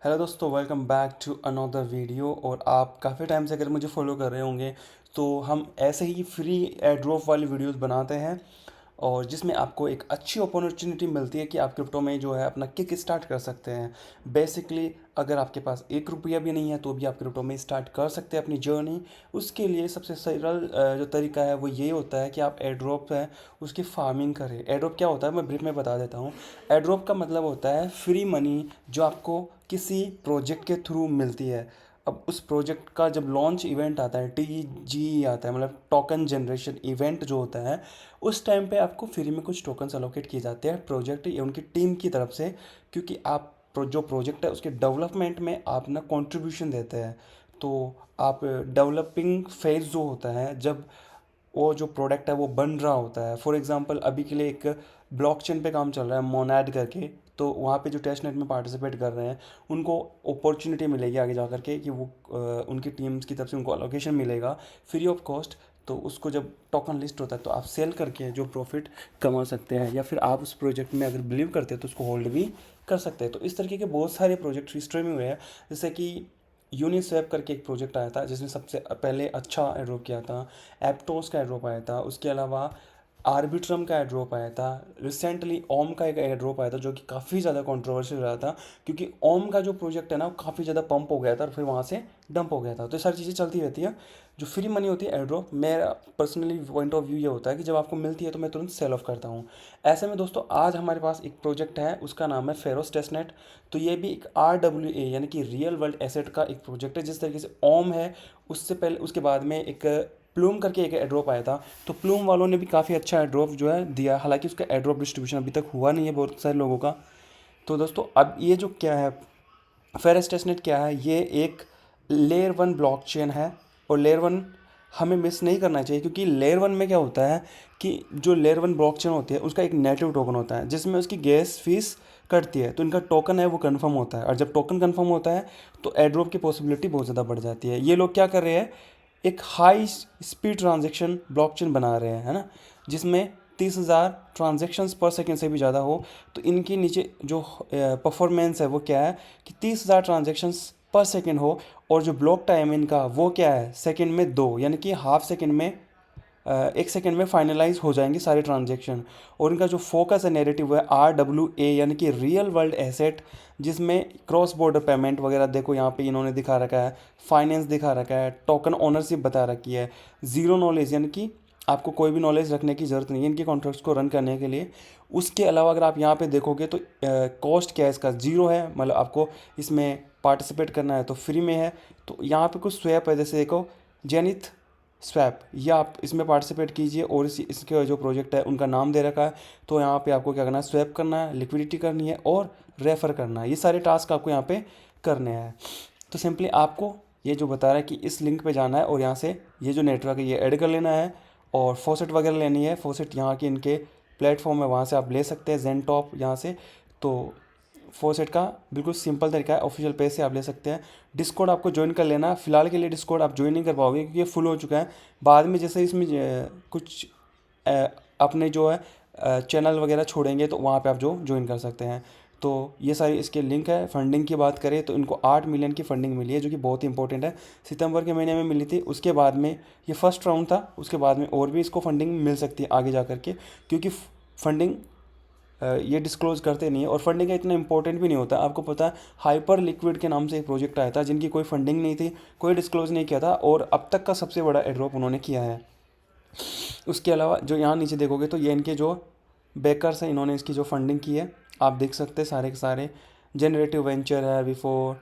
Hello दोस्तों, welcome back to another video. और आप काफ़ी टाइम से अगर मुझे फॉलो कर रहे होंगे तो हम ऐसे ही फ्री एयर ड्रॉप वाली वीडियोस बनाते हैं और जिसमें आपको एक अच्छी अपॉर्चुनिटी मिलती है कि आप क्रिप्टो में जो है अपना किक स्टार्ट कर सकते हैं। बेसिकली अगर आपके पास 1 रुपया भी नहीं है तो भी आप क्रिप्टो में स्टार्ट कर सकते हैं अपनी जर्नी। उसके लिए सबसे सरल जो तरीका है वो ये होता है कि आप एयर ड्रॉप है उसकी फार्मिंग करें। एयर ड्रॉप क्या होता है मैं ब्रीफ में बता देता हूँ। एयर ड्रॉप का मतलब होता है फ्री मनी जो आपको किसी प्रोजेक्ट के थ्रू मिलती है। अब उस प्रोजेक्ट का जब लॉन्च इवेंट आता है, टी जी आता है, मतलब टोकन जनरेशन इवेंट जो होता है, उस टाइम पे आपको फ्री में कुछ टोकन्स अलोकेट किए जाते हैं प्रोजेक्ट या उनकी टीम की तरफ से। क्योंकि आप जो प्रोजेक्ट है उसके डेवलपमेंट में आप ना कंट्रीब्यूशन देते हैं। तो आप डेवलपिंग फेज जो होता है, जब वो जो प्रोडक्ट है वो बन रहा होता है, फॉर एग्जांपल अभी के लिए एक ब्लॉकचेन पे काम चल रहा है मोनैड करके, तो वहाँ पे जो टेस्ट नेट में पार्टिसिपेट कर रहे हैं उनको अपॉर्चुनिटी मिलेगी आगे जा करके कि वो उनकी टीम्स की तरफ से उनको अलोकेशन मिलेगा फ्री ऑफ कॉस्ट। तो उसको जब टोकन लिस्ट होता है तो आप सेल करके जो प्रॉफिट कमा सकते हैं, या फिर आप उस प्रोजेक्ट में अगर बिलीव करते हैं तो उसको होल्ड भी कर सकते हैं। तो इस तरीके के बहुत सारे प्रोजेक्ट हिस्ट्री में हुए हैं। जैसे कि यूनिस्वैप करके एक प्रोजेक्ट आया था जिसने सबसे पहले अच्छा एड्रॉप किया था। एप्टोस का एड्रॉप आया था, उसके अलावा आर्बिट्रम का एड्रॉप आया था। रिसेंटली ओम का एक एड्रॉप आया था जो कि काफ़ी ज़्यादा कंट्रोवर्शियल रहा था, क्योंकि ओम का जो प्रोजेक्ट है ना वो काफ़ी ज़्यादा पंप हो गया था और फिर वहाँ से डंप हो गया था। तो ये सारी चीज़ें चलती रहती है। जो फ्री मनी होती है एड्रॉप, मेरा पर्सनली पॉइंट ऑफ व्यू ये होता है कि जब आपको मिलती है तो मैं तुरंत सेल ऑफ करता हूँ। ऐसे में दोस्तों आज हमारे पास एक प्रोजेक्ट है, उसका नाम है फेरोस टेस्टनेट। तो ये भी एक RWA यानी कि रियल वर्ल्ड एसेट का एक प्रोजेक्ट है। जिस तरीके से ओम है, उससे पहले उसके बाद में एक प्लूम करके एक एड्रॉप आया था। तो प्लूम वालों ने भी काफ़ी अच्छा एड्रॉप जो है दिया, हालांकि उसका एड्रॉप डिस्ट्रीब्यूशन अभी तक हुआ नहीं है बहुत सारे लोगों का। तो दोस्तों अब ये जो क्या है, फेरस टेस्टनेट क्या है, ये एक लेयर वन ब्लॉकचेन है। और लेयर वन हमें मिस नहीं करना चाहिए, क्योंकि लेयर वन में क्या होता है कि जो लेयर वन ब्लॉकचेन होती है उसका एक नेटिव टोकन होता है जिसमें उसकी गैस फीस कटती है, तो इनका टोकन है वो कंफर्म होता है। और जब टोकन कंफर्म होता है तो एड्रॉप की पॉसिबिलिटी बहुत ज़्यादा बढ़ जाती है। ये लोग क्या कर रहे हैं, एक हाई स्पीड ट्रांजेक्शन ब्लॉकचेन बना रहे हैं, है ना, जिसमें 30,000 ट्रांजेक्शन्स पर सेकेंड से भी ज़्यादा हो। तो इनके नीचे जो परफॉर्मेंस है वो क्या है कि 30,000 ट्रांजेक्शन्स पर सेकेंड हो, और जो ब्लॉक टाइम इनका वो क्या है, सेकेंड में 2, यानी कि हाफ सेकेंड में 1 सेकेंड में फाइनलाइज हो जाएंगे सारे ट्रांजेक्शन। और इनका जो फोकस है नेरेटिव है RWA यानी कि रियल वर्ल्ड एसेट, जिसमें क्रॉस बॉर्डर पेमेंट वगैरह देखो यहाँ पे इन्होंने दिखा रखा है, फाइनेंस दिखा रखा है, टोकन ओनरशिप बता रखी है, ज़ीरो नॉलेज यानी कि आपको कोई भी नॉलेज रखने की ज़रूरत नहीं है इनके कॉन्ट्रैक्ट्स को रन करने के लिए। उसके अलावा अगर आप यहाँ पे देखोगे तो कॉस्ट क्या है इसका, ज़ीरो है, मतलब आपको इसमें पार्टिसिपेट करना है तो फ्री में है। तो यहाँ पे कुछ स्वैप है, जैसे देखो जेनिथ स्वैप, ये आप इसमें पार्टिसिपेट कीजिए। और इसके जो प्रोजेक्ट है उनका नाम दे रखा है। तो यहाँ पे आपको क्या करना है, स्वैप करना है, लिक्विडिटी करनी है और रेफ़र करना है। ये सारे टास्क आपको यहाँ पे करने हैं। तो सिंपली आपको ये जो बता रहा है कि इस लिंक पे जाना है और यहाँ से ये जो नेटवर्क है ये ऐड कर लेना है, और फॉसेट वगैरह लेनी है। फॉसेट यहाँ के इनके प्लेटफॉर्म है, वहाँ से आप ले सकते हैं जेन टॉप यहाँ से। तो फोरसेट का बिल्कुल सिंपल तरीका है, ऑफिशियल पेज से आप ले सकते हैं। डिस्कॉर्ड आपको ज्वाइन कर लेना है। फिलहाल के लिए डिस्कॉर्ड आप ज्वाइन नहीं कर पाओगे क्योंकि ये फुल हो चुका है। बाद में जैसे इसमें कुछ अपने जो है चैनल वगैरह छोड़ेंगे तो वहाँ पे आप जो ज्वाइन कर सकते हैं। तो ये सारी इसके लिंक है। फंडिंग की बात करें तो इनको 8 मिलियन की फंडिंग मिली है, जो कि बहुत ही इंपॉर्टेंट है। सितंबर के महीने में मिली थी, उसके बाद में ये फर्स्ट राउंड था, उसके बाद में और भी इसको फंडिंग मिल सकती है आगे जा करके, क्योंकि फंडिंग ये डिस्क्लोज करते नहीं है। और फंडिंग का इतना इंपॉर्टेंट भी नहीं होता। आपको पता है हाइपर लिक्विड के नाम से एक प्रोजेक्ट आया था जिनकी कोई फंडिंग नहीं थी, कोई डिस्क्लोज नहीं किया था, और अब तक का सबसे बड़ा एड्रॉप उन्होंने किया है। उसके अलावा जो यहाँ नीचे देखोगे तो ये इनके जो बैकर्स हैं, इन्होंने इसकी जो फंडिंग की है आप देख सकते हैं सारे के सारे। जनरेटिव वेंचर है, विफोर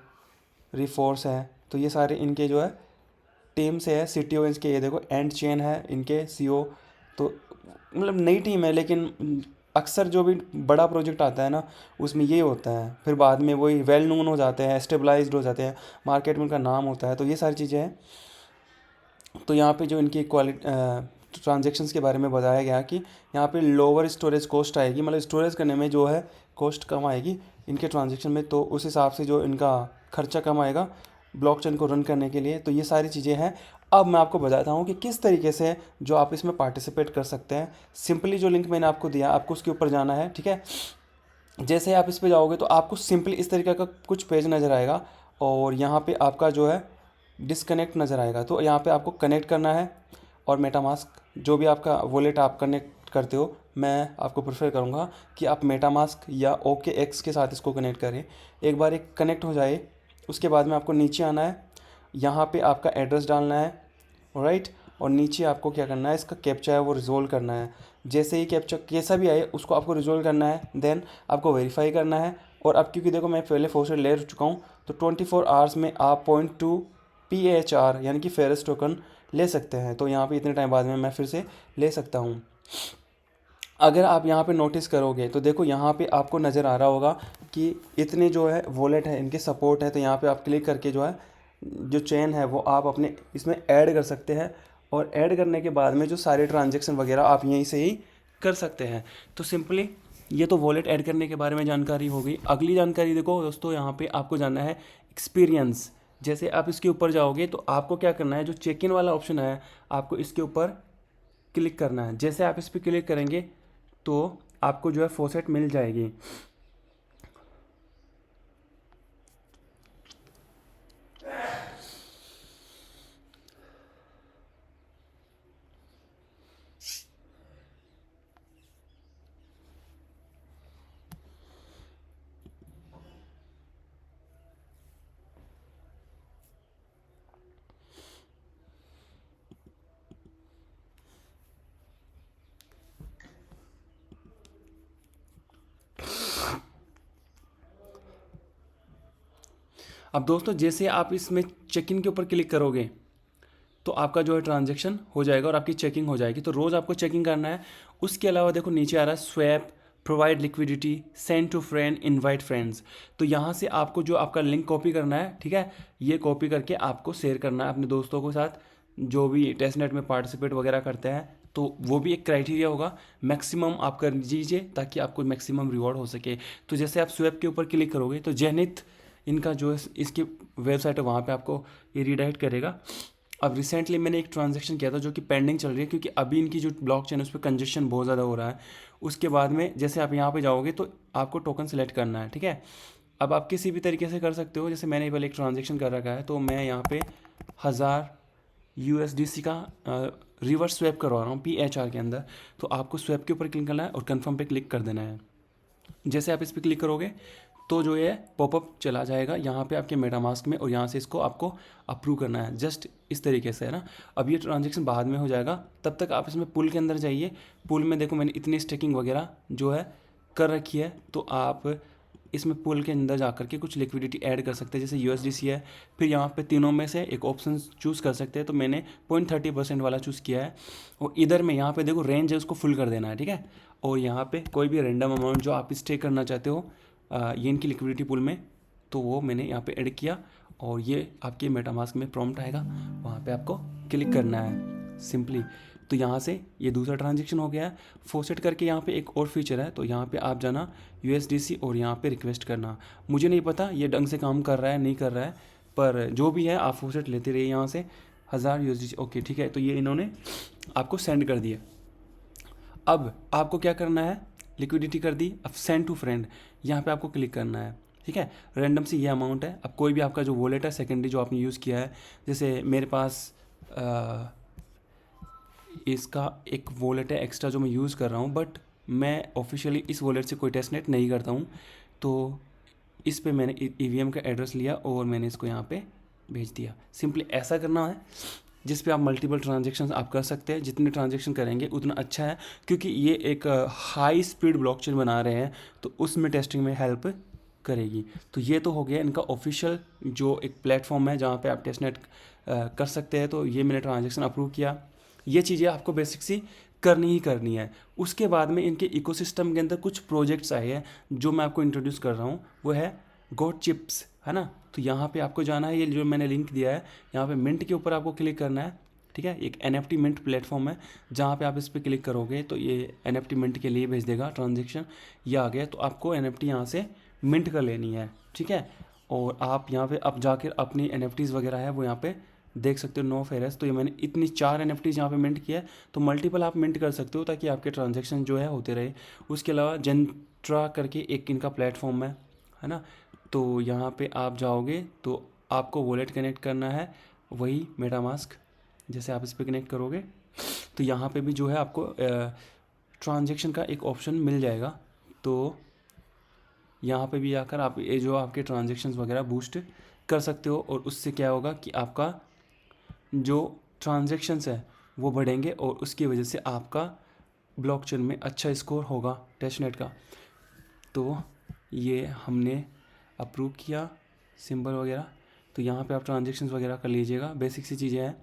रिफोर्स है, तो ये सारे इनके जो है टीम से है। CTO इनके ये देखो, एंड चेन है इनके CO। तो मतलब नई टीम है, लेकिन अक्सर जो भी बड़ा प्रोजेक्ट आता है ना उसमें ये होता है, फिर बाद में वही वेल नोन हो जाते हैं, स्टेबलाइज्ड हो जाते हैं, मार्केट में उनका नाम होता है। तो ये सारी चीज़ें हैं। तो यहाँ पे जो इनकी क्वालिटी ट्रांजेक्शन्स के बारे में बताया गया कि यहाँ पे लोअर स्टोरेज कॉस्ट आएगी, मतलब स्टोरेज करने में जो है कॉस्ट कम आएगी इनके ट्रांजेक्शन में। तो उस हिसाब से जो इनका खर्चा कम आएगा ब्लॉकचेन को रन करने के लिए। तो ये सारी चीज़ें हैं। अब मैं आपको बताता हूँ कि किस तरीके से जो आप इसमें पार्टिसिपेट कर सकते हैं। सिंपली जो लिंक मैंने आपको दिया आपको उसके ऊपर जाना है, ठीक है। जैसे आप इस पे जाओगे तो आपको सिंपली इस तरीके का कुछ पेज नज़र आएगा और यहाँ पे आपका जो है डिस्कनेक्ट नज़र आएगा। तो यहाँ पे आपको कनेक्ट करना है और मेटामास्क जो भी आपका वॉलेट आप कनेक्ट करते हो, मैं आपको प्रेफर करूँगा कि आप मेटामास्क या ओके एक्स के साथ इसको कनेक्ट करें। एक बार एक कनेक्ट हो जाए उसके बाद में आपको नीचे आना है, यहाँ पे आपका एड्रेस डालना है, राइट। और नीचे आपको क्या करना है, इसका कैप्चा है वो रिजोल्व करना है। जैसे ही कैप्चा कैसा भी आए उसको आपको रिजोल्व करना है, देन आपको वेरीफाई करना है। और अब क्योंकि देखो मैं पहले फोर्सेट ले चुका हूँ तो 24 आवर्स में आप 0.2 PHR यानी कि फेयरेस्ट टोकन ले सकते हैं। तो यहाँ पे इतने टाइम बाद में मैं फिर से ले सकता हूँ। अगर आप यहाँ पे नोटिस करोगे तो देखो यहाँ पे आपको नज़र आ रहा होगा कि इतने जो है वॉलेट है इनके सपोर्ट है। तो यहाँ पे आप क्लिक करके जो है जो चेन है वो आप अपने इसमें ऐड कर सकते हैं और ऐड करने के बाद में जो सारे ट्रांजेक्शन वगैरह आप यहीं से ही कर सकते हैं। तो सिंपली ये तो वॉलेट ऐड करने के बारे में जानकारी हो गई। अगली जानकारी देखो दोस्तों, यहाँ पे आपको जानना है एक्सपीरियंस। जैसे आप इसके ऊपर जाओगे तो आपको क्या करना है, जो चेक इन वाला ऑप्शन है आपको इसके ऊपर क्लिक करना है। जैसे आप इस पर क्लिक करेंगे तो आपको जो है फॉसेट मिल जाएगी। अब दोस्तों जैसे आप इसमें चेक इन के ऊपर क्लिक करोगे तो आपका जो है ट्रांजैक्शन हो जाएगा और आपकी चेकिंग हो जाएगी। तो रोज़ आपको चेकिंग करना है। उसके अलावा देखो नीचे आ रहा है swap, provide liquidity, send to friend, invite friends. तो यहाँ से आपको जो आपका लिंक कॉपी करना है, ठीक है, ये कॉपी करके आपको शेयर करना है अपने दोस्तों के साथ जो भी टेस्टनेट में पार्टिसिपेट वगैरह करते हैं। तो वो भी एक क्राइटेरिया होगा, मैक्सिमम आप कर दीजिए ताकि आपको मैक्सिमम रिवॉर्ड हो सके। तो जैसे आप स्वैप के ऊपर क्लिक करोगे तो जेनिथ इनका जो है इसकी वेबसाइट है वहाँ पे आपको ये रीडायरेक्ट करेगा। अब रिसेंटली मैंने एक ट्रांजैक्शन किया था जो कि पेंडिंग चल रही है क्योंकि अभी इनकी जो ब्लॉकचेन है उस पर कंजेशन बहुत ज़्यादा हो रहा है। उसके बाद में जैसे आप यहाँ पे जाओगे तो आपको टोकन सेलेक्ट करना है, ठीक है। अब आप किसी भी तरीके से कर सकते हो। जैसे मैंने पहले एक ट्रांजैक्शन कर रखा है तो मैं यहाँ पे 1000 USDC का रिवर्स स्वैप करवा रहा हूँ PHR के अंदर। तो आपको स्वैप के ऊपर क्लिक करना है और कन्फर्म पे क्लिक कर देना है। जैसे आप इस पर क्लिक करोगे तो जो ये पॉपअप चला जाएगा यहाँ पे आपके मेटामास्क में और यहाँ से इसको आपको अप्रूव करना है, जस्ट इस तरीके से, है ना। अब ये ट्रांजैक्शन बाद में हो जाएगा, तब तक आप इसमें पुल के अंदर जाइए। पुल में देखो मैंने इतनी स्टेकिंग वगैरह जो है कर रखी है। तो आप इसमें पुल के अंदर जा करके कुछ लिक्विडिटी ऐड कर सकते हैं, जैसे USDC है। फिर यहाँ पे तीनों में से एक ऑप्शन चूज़ कर सकते हैं। तो मैंने 0.30% वाला चूज़ किया है। और इधर में यहाँ पे देखो रेंज है उसको फुल कर देना है, ठीक है। और यहाँ पे कोई भी रैंडम अमाउंट जो आप स्टे करना चाहते हो ये इनकी लिक्विडिटी पूल में, तो वो मैंने यहाँ पे ऐड किया और ये आपके मेटामास्क में प्रॉम्प्ट आएगा, वहाँ पे आपको क्लिक करना है सिंपली। तो यहाँ से ये दूसरा ट्रांजेक्शन हो गया है। फॉसेट करके यहाँ पे एक और फीचर है, तो यहाँ पे आप जाना USDC और यहाँ पे रिक्वेस्ट करना। मुझे नहीं पता ये ढंग से काम कर रहा है नहीं कर रहा है, पर जो भी है आप फॉसेट लेते रहिए यहाँ से 1000 USDC। ओके ठीक है, तो ये इन्होंने आपको सेंड कर दिया। अब आपको क्या करना है, लिक्विडिटी कर दी, अब सेंड टू फ्रेंड यहाँ पे आपको क्लिक करना है, ठीक है। रैंडम सी ये अमाउंट है। अब कोई भी आपका जो वॉलेट है सेकेंडरी जो आपने यूज़ किया है, जैसे मेरे पास इसका एक वॉलेट है एक्स्ट्रा जो मैं यूज़ कर रहा हूँ, बट मैं ऑफिशियली इस वॉलेट से कोई टेस्टनेट नहीं करता हूँ। तो इस पे मैंने EVM का एड्रेस लिया और मैंने इसको यहाँ पे भेज दिया। सिंपली ऐसा करना है जिस पे आप मल्टीपल ट्रांजेक्शन आप कर सकते हैं। जितने ट्रांजेक्शन करेंगे उतना अच्छा है, क्योंकि ये एक हाई स्पीड ब्लॉकचेन बना रहे हैं तो उसमें टेस्टिंग में हेल्प करेगी। तो ये तो हो गया इनका ऑफिशियल जो एक प्लेटफॉर्म है जहाँ पे आप टेस्टनेट कर सकते हैं। तो ये मैंने ट्रांजेक्शन अप्रूव किया। ये चीज़ें आपको बेसिक सी करनी ही करनी है। उसके बाद में इनके इकोसिस्टम के अंदर कुछ प्रोजेक्ट्स आए हैं जो मैं आपको इंट्रोड्यूस कर रहा हूँ, वो है गोट चिप्स, है ना। तो यहाँ पे आपको जाना है, ये जो मैंने लिंक दिया है यहाँ पे मिंट के ऊपर आपको क्लिक करना है, ठीक है। एक NFT मिंट प्लेटफॉर्म है जहाँ पे आप इस पर क्लिक करोगे तो ये NFT मिंट के लिए भेज देगा ट्रांजेक्शन। ये आ गया, तो आपको NFT यहाँ से मिंट कर लेनी है, ठीक है। और आप यहाँ पे अब जाकर अपनी NFTs वगैरह है वो यहाँ पे देख सकते हो 9 फेरस। तो ये मैंने इतनी 4 NFTs यहाँ पे मिंट किया है, तो मल्टीपल आप मिंट कर सकते हो ताकि आपके ट्रांजेक्शन जो है होते रहे। उसके अलावा जेंट्रा करके एक इनका प्लेटफॉर्म है ना। तो यहाँ पे आप जाओगे तो आपको वॉलेट कनेक्ट करना है, वही मेटामास्क। जैसे आप इस पर कनेक्ट करोगे तो यहाँ पे भी जो है आपको ट्रांजेक्शन का एक ऑप्शन मिल जाएगा। तो यहाँ पे भी आकर आप ये जो आपके ट्रांजेक्शन्स वगैरह बूस्ट कर सकते हो, और उससे क्या होगा कि आपका जो ट्रांजेक्शन्स है वो बढ़ेंगे और उसकी वजह से आपका ब्लॉकचेन में अच्छा स्कोर होगा टेस्टनेट का। तो ये हमने अप्रूव किया सिंबल वगैरह। तो यहाँ पे आप ट्रांजेक्शन्स वगैरह कर लीजिएगा, बेसिक सी चीज़ें हैं।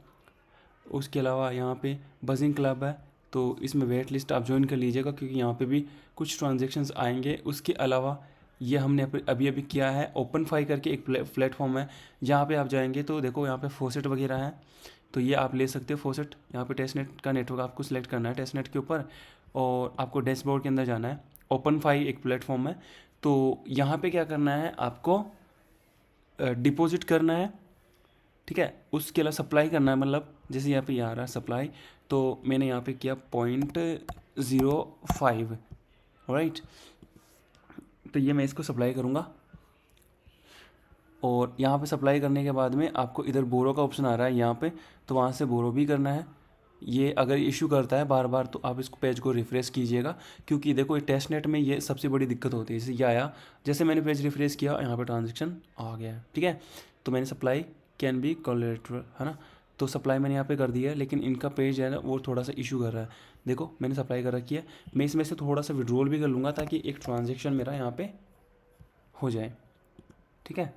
उसके अलावा यहाँ पे बजिंग क्लब है, तो इसमें वेट लिस्ट आप ज्वाइन कर लीजिएगा क्योंकि यहाँ पे भी कुछ ट्रांजेक्शन्स आएंगे। उसके अलावा ये हमने अभी अभी किया है ओपन फाई करके एक प्लेटफॉर्म है, जहाँ पे आप जाएंगे तो देखो यहाँ पे फोसेट वगैरह है, तो ये आप ले सकते हो फोसेट। यहाँ पे टेस्टनेट का नेटवर्क आपको सिलेक्ट करना है टेस्टनेट के ऊपर, और आपको डैशबोर्ड के अंदर जाना है। ओपन फाई एक प्लेटफॉर्म है, तो यहाँ पे क्या करना है, आपको डिपॉजिट करना है, ठीक है। उसके अलावा सप्लाई करना है, मतलब जैसे यहाँ पे आ रहा है सप्लाई, तो मैंने यहाँ पे किया 0.05, राइट। तो ये मैं इसको सप्लाई करूँगा, और यहाँ पे सप्लाई करने के बाद में आपको इधर बोरो का ऑप्शन आ रहा है यहाँ पे, तो वहाँ से बोरो भी करना है। ये अगर इशू करता है बार बार तो आप इसको पेज को रिफ्रेश कीजिएगा, क्योंकि देखो टेस्टनेट में ये सबसे बड़ी दिक्कत होती है। जैसे ये आया, जैसे मैंने पेज रिफ्रेश किया यहाँ पे ट्रांजेक्शन आ गया है, ठीक है। तो मैंने सप्लाई कैन बी कोलेटरल, है ना, तो सप्लाई मैंने यहाँ पे कर दिया है, लेकिन इनका पेज है ना वो थोड़ा सा इशू कर रहा है। देखो मैंने सप्लाई कर रखी है, मैं इसमें से थोड़ा सा विड्रॉल भी कर लूँगा ताकि एक ट्रांजेक्शन मेरा यहाँ पे हो जाए, ठीक है।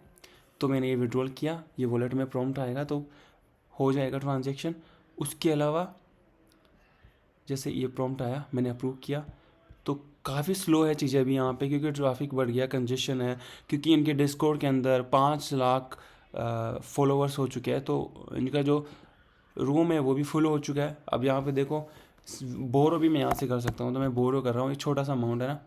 तो मैंने ये विड्रॉल किया, ये वॉलेट में प्रॉम्प्ट आएगा तो हो जाएगा ट्रांजेक्शन। उसके अलावा जैसे ये प्रॉम्प्ट आया, मैंने अप्रूव किया, तो काफ़ी स्लो है चीज़ें अभी यहाँ पे क्योंकि ट्रैफिक बढ़ गया, कंजेशन है, क्योंकि इनके डिस्कॉर्ड के अंदर 5 लाख फॉलोअर्स हो चुके हैं, तो इनका जो रूम है वो भी फुल हो चुका है। अब यहाँ पे देखो बोरो भी मैं यहाँ से कर सकता हूँ, तो मैं बोरो कर रहा हूँ। एक छोटा सा अमाउंट है ना,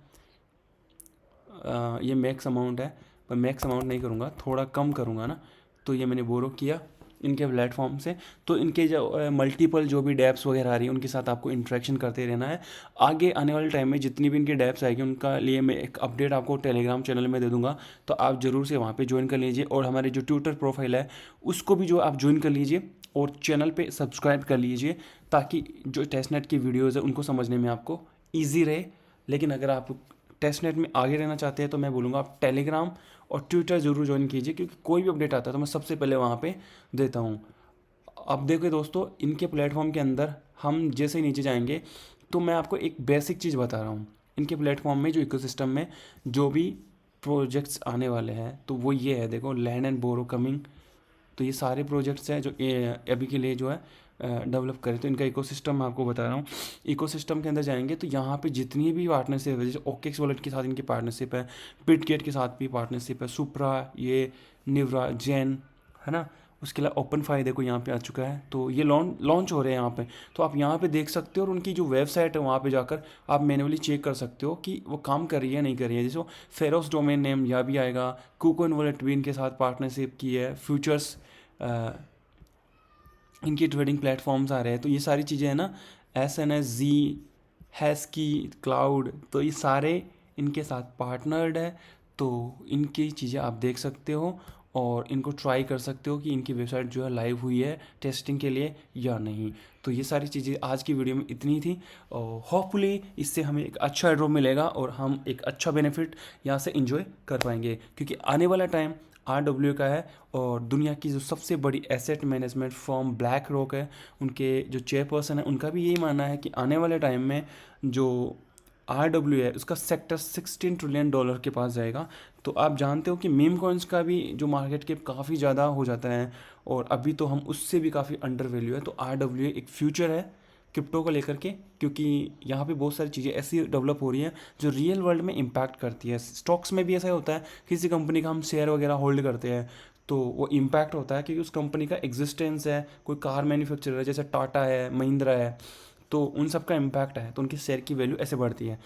ये मैक्स अमाउंट है, पर मैक्स अमाउंट नहीं करूँगा, थोड़ा कम करूँगा ना। तो ये मैंने बोरो किया इनके प्लेटफॉर्म से। तो इनके जो मल्टीपल जो भी डैप्स वगैरह आ रही है उनके साथ आपको इंटरेक्शन करते रहना है। आगे आने वाले टाइम में जितनी भी इनकी डैप्स आएगी उनका लिए मैं एक अपडेट आपको टेलीग्राम चैनल में दे दूंगा, तो आप ज़रूर से वहाँ पे ज्वाइन कर लीजिए। और हमारे जो ट्विटर प्रोफाइल है उसको भी जो आप ज्वाइन कर लीजिए, और चैनल पे सब्सक्राइब कर लीजिए, ताकि जो टेस्टनेट की वीडियोज़ है उनको समझने में आपको ईजी रहे। लेकिन अगर आप टेस्टनेट में आगे रहना चाहते हैं तो मैं बोलूँगा आप टेलीग्राम और ट्विटर ज़रूर ज्वाइन कीजिए, क्योंकि कोई भी अपडेट आता है तो मैं सबसे पहले वहाँ पे देता हूँ। अब देखिए दोस्तों, इनके प्लेटफॉर्म के अंदर हम जैसे ही नीचे जाएंगे तो मैं आपको एक बेसिक चीज़ बता रहा हूँ। इनके प्लेटफॉर्म में जो इकोसिस्टम में जो भी प्रोजेक्ट्स आने वाले हैं तो वो ये है, देखो लैंड एंड बोरो कमिंग। तो ये सारे प्रोजेक्ट्स हैं जो अभी के लिए जो है डेवलप करें। तो इनका इकोसिस्टम मैं आपको बता रहा हूँ। इकोसिस्टम के अंदर जाएंगे तो यहाँ पे जितनी भी पार्टनरशिप है, जैसे ओकेक्स वॉलेट के साथ इनकी पार्टनरशिप है, बिटगेट के साथ भी पार्टनरशिप है, सुप्रा, ये निवरा, जैन, है ना। उसके अलावा ओपन फाई देखो यहाँ पे आ चुका है, तो ये लॉन्च हो रहे हैं यहाँ पे। तो आप यहाँ पे देख सकते हो, और उनकी जो वेबसाइट है वहाँ पे जाकर आप मैन्युअली चेक कर सकते हो कि वो काम कर रही है नहीं कर रही है। जैसे फेरोस डोमेन नेम यहाँ भी आएगा, कुकोइन वॉलेट भी इनके साथ पार्टनरशिप की है, फ्यूचर्स इनकी ट्रेडिंग प्लेटफॉर्म्स आ रहे हैं। तो ये सारी चीज़ें हैं ना, SNSZ, हैस्की, क्लाउड, तो ये सारे इनके साथ पार्टनर्ड है। तो इनकी चीज़ें आप देख सकते हो और इनको ट्राई कर सकते हो कि इनकी वेबसाइट जो है लाइव हुई है टेस्टिंग के लिए या नहीं। तो ये सारी चीज़ें आज की वीडियो में इतनी थी, और होपफुली इससे हमें एक अच्छा ड्रॉप मिलेगा और हम एक अच्छा बेनिफिट यहाँ से इंजॉय कर पाएंगे, क्योंकि आने वाला टाइम RW का है। और दुनिया की जो सबसे बड़ी asset management firm black rock है, उनके जो चेयरपर्सन है उनका भी यही मानना है कि आने वाले टाइम में जो RW है उसका सेक्टर $16 ट्रिलियन के पास जाएगा। तो आप जानते हो कि मीम कॉइन्स का भी जो मार्केट कैप काफ़ी ज़्यादा हो जाता है, और अभी तो हम उससे भी काफ़ी अंडर वैल्यू है। तो RW एक फ्यूचर है क्रिप्टो को लेकर के, क्योंकि यहाँ पे बहुत सारी चीज़ें ऐसी डेवलप हो रही हैं जो रियल वर्ल्ड में इम्पैक्ट करती है। स्टॉक्स में भी ऐसा होता है, किसी कंपनी का हम शेयर वगैरह होल्ड करते हैं तो वो इम्पैक्ट होता है क्योंकि उस कंपनी का एग्जिस्टेंस है। कोई कार मैन्युफैक्चरर है जैसे टाटा है, महिंद्रा है, तो उन सब का इम्पैक्ट है, तो उनकी शेयर की वैल्यू ऐसे बढ़ती है।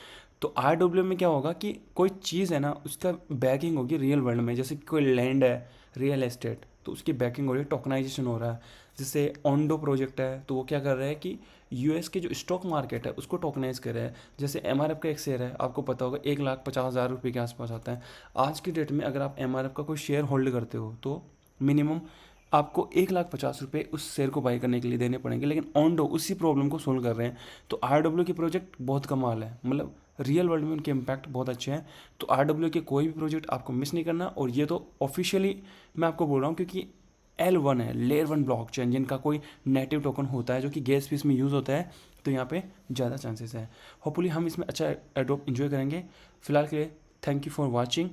तो RWA में क्या होगा कि कोई चीज़ है ना, उसका बैकिंग होगी रियल वर्ल्ड में, जैसे कि कोई लैंड है, रियल एस्टेट, तो उसकी बैकिंग हो रही है, टोकनाइजेशन हो रहा है। जैसे ओंडो प्रोजेक्ट है, तो वो क्या कर रहा है कि यूएस के जो स्टॉक मार्केट है उसको टोकनाइज कर रहा है। जैसे एमआरएफ का एक शेयर है, आपको पता होगा 1,50,000 रुपये के आसपास आता है। आज की डेट में अगर आप एमआरएफ का कोई शेयर होल्ड करते हो तो मिनिमम आपको 1,50,000 रुपये उस शेयर को बाई करने के लिए देने पड़ेंगे, लेकिन ओंडो उसी प्रॉब्लम को सोल्व कर रहे हैं। तो RWA के प्रोजेक्ट बहुत कमाल है, मतलब रियल वर्ल्ड में उनके इम्पैक्ट बहुत अच्छे हैं। तो RWA के कोई भी प्रोजेक्ट आपको मिस नहीं करना। और ये तो ऑफिशियली मैं आपको बोल रहा हूँ, क्योंकि L1 है, लेयर 1 ब्लॉकचेन, जिनका कोई नेटिव टोकन होता है जो कि गैस फीस में यूज़ होता है, तो यहाँ पे ज़्यादा चांसेस है। होपफुली हम इसमें अच्छा एडॉप इन्जॉय करेंगे। फिलहाल के लिए थैंक यू फॉर वॉचिंग।